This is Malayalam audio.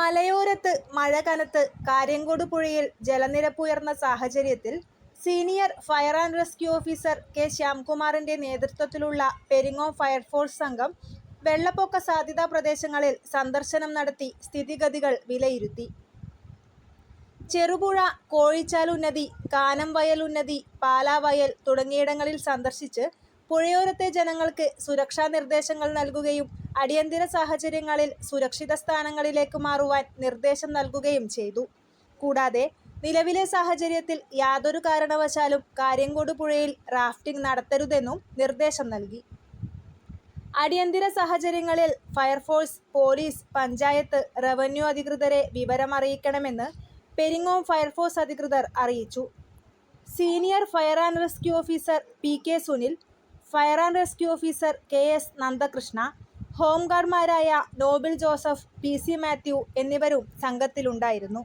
മലയോരത്ത് മഴ കനത്ത് കാര്യങ്കോട് പുഴയിൽ ജലനിരപ്പ് ഉയർന്ന സാഹചര്യത്തിൽ senior fire and rescue officer K ശ്യാംകുമാറിന്റെ നേതൃത്വത്തിലുള്ള പെരിങ്ങോം ഫയർഫോഴ്സ് സംഘം വെള്ളപ്പൊക്ക സാധ്യതാ പ്രദേശങ്ങളിൽ സന്ദർശനം നടത്തി സ്ഥിതിഗതികൾ വിലയിരുത്തി. ചെറുപുഴ, കോഴിച്ചാൽ ഉന്നതി, കാനം വയൽ ഉന്നതി, പാലാവയൽ തുടങ്ങിയിടങ്ങളിൽ സന്ദർശിച്ച് പുഴയോരത്തെ ജനങ്ങൾക്ക് സുരക്ഷാ നിർദ്ദേശങ്ങൾ നൽകുകയും അടിയന്തര സാഹചര്യങ്ങളിൽ സുരക്ഷിത സ്ഥാനങ്ങളിലേക്ക് മാറുവാൻ നിർദ്ദേശം നൽകുകയും ചെയ്തു. കൂടാതെ നിലവിലെ സാഹചര്യത്തിൽ യാതൊരു കാരണവശാലും കാര്യങ്കോട് പുഴയിൽ റാഫ്റ്റിംഗ് നടത്തരുതെന്നും നിർദ്ദേശം നൽകി. അടിയന്തര സാഹചര്യങ്ങളിൽ ഫയർഫോഴ്സ്, പോലീസ്, പഞ്ചായത്ത്, റവന്യൂ അധികൃതരെ വിവരമറിയിക്കണമെന്ന് പെരിങ്ങോം ഫയർഫോഴ്സ് അധികൃതർ അറിയിച്ചു. Senior fire and rescue officer P K Sunil, fire and rescue officer K S Nandakrishna, ഹോംഗാർഡ്മാരായ നോബിൾ ജോസഫ്, പി സി മാത്യു എന്നിവരും സംഘത്തിലുണ്ടായിരുന്നു.